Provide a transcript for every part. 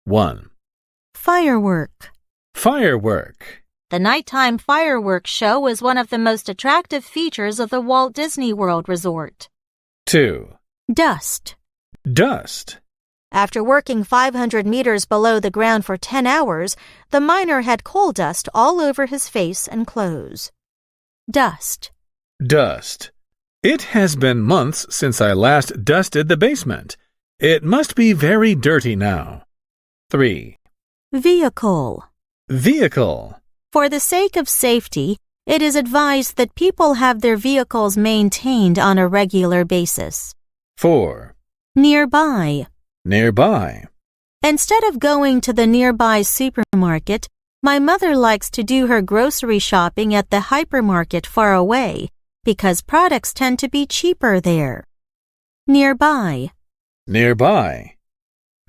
1. Firework. Firework. The nighttime fireworks show is one of the most attractive features of the Walt Disney World Resort. 2. Dust. Dust. After working 500 meters below the ground for 10 hours, the miner had coal dust all over his face and clothes. Dust. Dust. It has been months since I last dusted the basement. It must be very dirty now. 3. Vehicle. Vehicle. For the sake of safety, it is advised that people have their vehicles maintained on a regular basis. 4. Nearby. Nearby. Instead of going to the nearby supermarket, my mother likes to do her grocery shopping at the hypermarket far away because products tend to be cheaper there. Nearby. Nearby.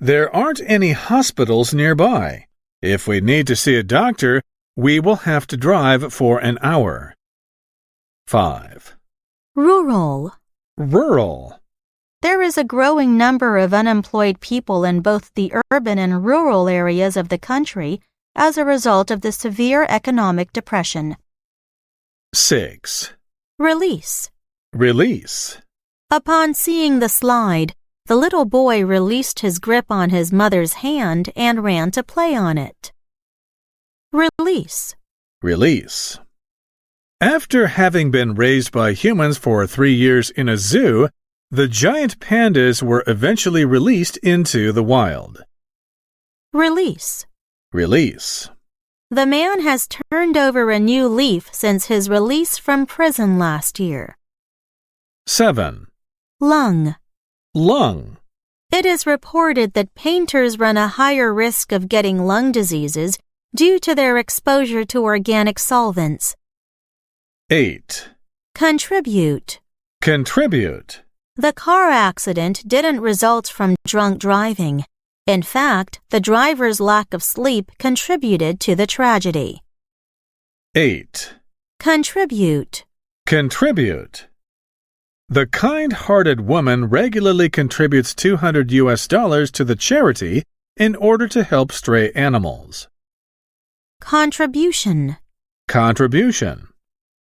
There aren't any hospitals nearby. If we need to see a doctor, we will have to drive for an hour. 5. Rural. Rural. There is a growing number of unemployed people in both the urban and rural areas of the country as a result of the severe economic depression. 6. Release. Release. Upon seeing the slide, the little boy released his grip on his mother's hand and ran to play on it. Release. Release. After having been raised by humans for 3 years in a zoo, the giant pandas were eventually released into the wild. Release. Release. The man has turned over a new leaf since his release from prison last year. 7. Lung. Lung. It is reported that painters run a higher risk of getting lung diseases due to their exposure to organic solvents. 8. Contribute. Contribute. The car accident didn't result from drunk driving. In fact, the driver's lack of sleep contributed to the tragedy. 8. Contribute. Contribute. The kind-hearted woman regularly contributes $200 to the charity in order to help stray animals. Contribution. Contribution.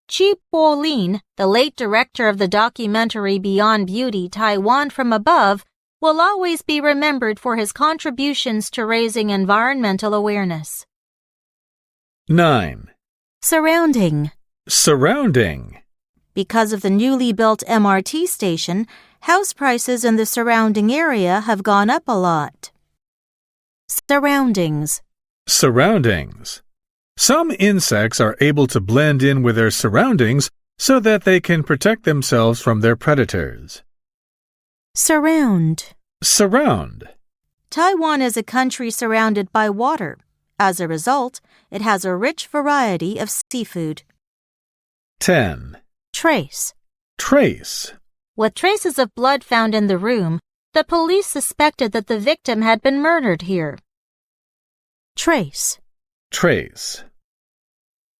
Chi Po-lin, the late director of the documentary Beyond Beauty, Taiwan from Above, will always be remembered for his contributions to raising environmental awareness. 9. Surrounding. Surrounding. Because of the newly built MRT station, house prices in the surrounding area have gone up a lot. Surroundings. Surroundings. Some insects are able to blend in with their surroundings so that they can protect themselves from their predators. Surround. Surround. Taiwan is a country surrounded by water. As a result, it has a rich variety of seafood. 10. Trace. Trace. With traces of blood found in the room, the police suspected that the victim had been murdered here. Trace. Trace.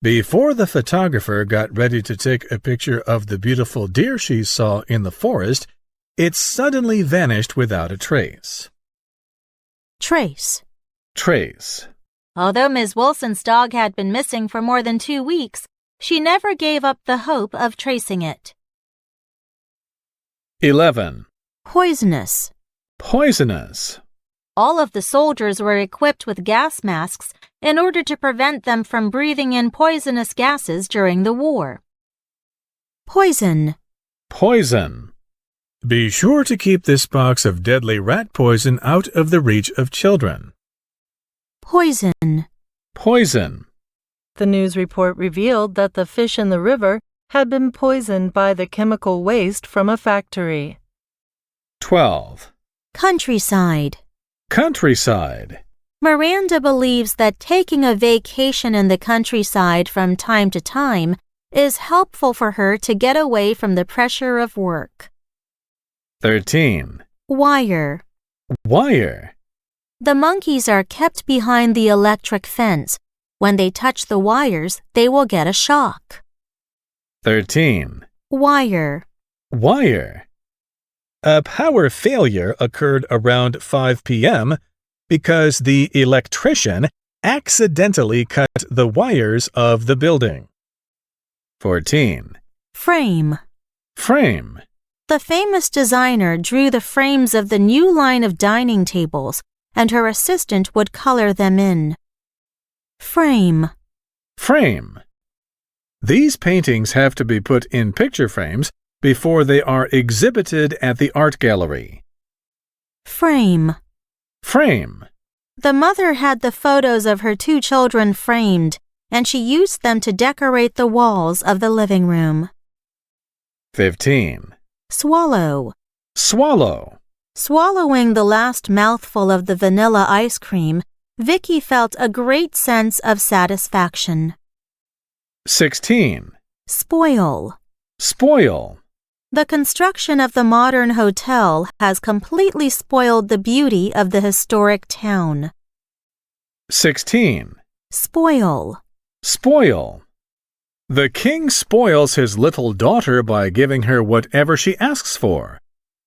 Before the photographer got ready to take a picture of the beautiful deer she saw in the forest, it suddenly vanished without a trace. Trace. Trace. Although Ms. Wilson's dog had been missing for more than 2 weeks, she never gave up the hope of tracing it. 11. Poisonous. Poisonous. All of the soldiers were equipped with gas masks in order to prevent them from breathing in poisonous gases during the war. Poison. Poison. Be sure to keep this box of deadly rat poison out of the reach of children. Poison. Poison. The news report revealed that the fish in the river had been poisoned by the chemical waste from a factory. 12. Countryside. Countryside. Miranda believes that taking a vacation in the countryside from time to time is helpful for her to get away from the pressure of work. 13. Wire. Wire. The monkeys are kept behind the electric fence. When they touch the wires, they will get a shock. 13. Wire. Wire. A power failure occurred around 5 p.m. because the electrician accidentally cut the wires of the building. 14. Frame. Frame. The famous designer drew the frames of the new line of dining tables, and her assistant would color them in. Frame. Frame. These paintings have to be put in picture frames before they are exhibited at the art gallery. Frame. Frame. The mother had the photos of her 2 children framed, and she used them to decorate the walls of the living room. 15. Swallow. Swallow. Swallowing the last mouthful of the vanilla ice cream, Vicky felt a great sense of satisfaction. 16. Spoil. Spoil. The construction of the modern hotel has completely spoiled the beauty of the historic town. 16. Spoil. Spoil. The king spoils his little daughter by giving her whatever she asks for.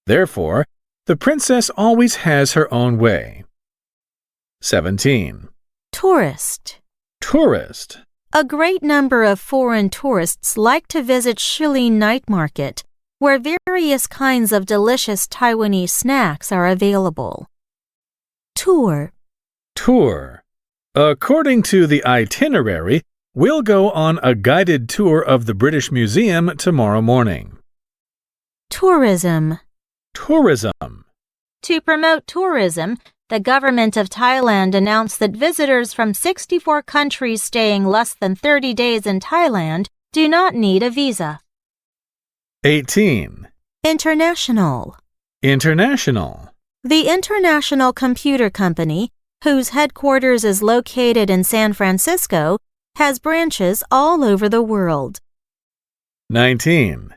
Therefore, the princess always has her own way. 17. Tourist. Tourist. A great number of foreign tourists like to visit Shilin Night Market, where various kinds of delicious Taiwanese snacks are available. Tour. Tour. According to the itinerary, we'll go on a guided tour of the British Museum tomorrow morning. Tourism. Tourism. To promote tourism, the government of Thailand announced that visitors from 64 countries staying less than 30 days in Thailand do not need a visa. 18. International. International. The International Computer Company, whose headquarters is located in San Francisco, has branches all over the world. 19.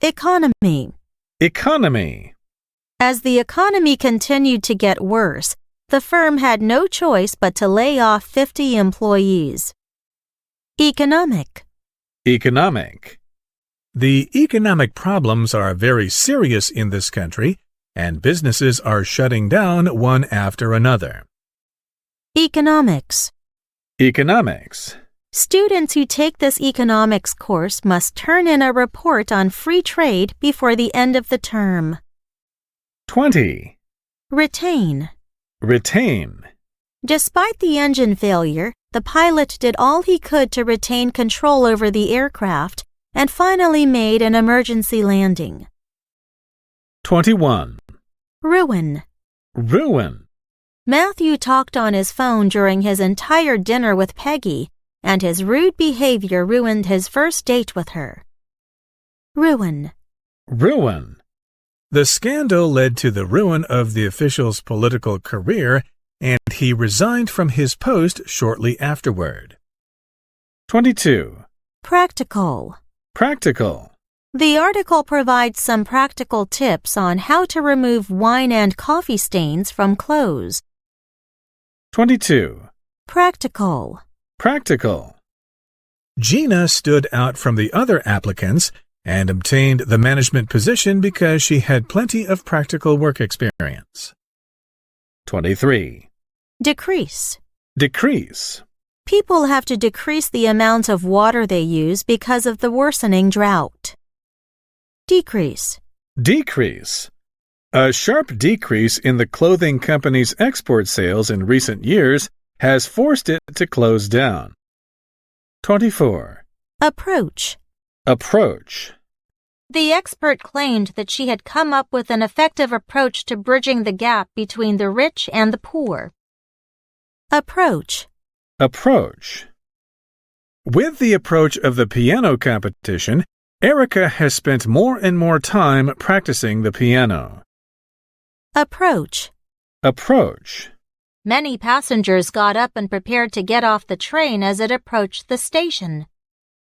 Economy. Economy. As the economy continued to get worse, the firm had no choice but to lay off 50 employees. Economic. Economic. The economic problems are very serious in this country, and businesses are shutting down one after another. Economics. Economics. Students who take this economics course must turn in a report on free trade before the end of the term. 20. Retain. Retain. Despite the engine failure, the pilot did all he could to retain control over the aircraft and finally made an emergency landing. 21. Ruin. Ruin. Matthew talked on his phone during his entire dinner with Peggy, and his rude behavior ruined his first date with her. Ruin. Ruin. The scandal led to the ruin of the official's political career, and he resigned from his post shortly afterward. 22. Practical. Practical. The article provides some practical tips on how to remove wine and coffee stains from clothes. 22. Practical. Practical. Gina stood out from the other applicants and obtained the management position because she had plenty of practical work experience. 23. Decrease. Decrease. People have to decrease the amount of water they use because of the worsening drought. Decrease. Decrease. A sharp decrease in the clothing company's export sales in recent years has forced it to close down. 24. Approach. Approach. The expert claimed that she had come up with an effective approach to bridging the gap between the rich and the poor. Approach. Approach. With the approach of the piano competition, Erica has spent more and more time practicing the piano. Approach. Approach. Many passengers got up and prepared to get off the train as it approached the station.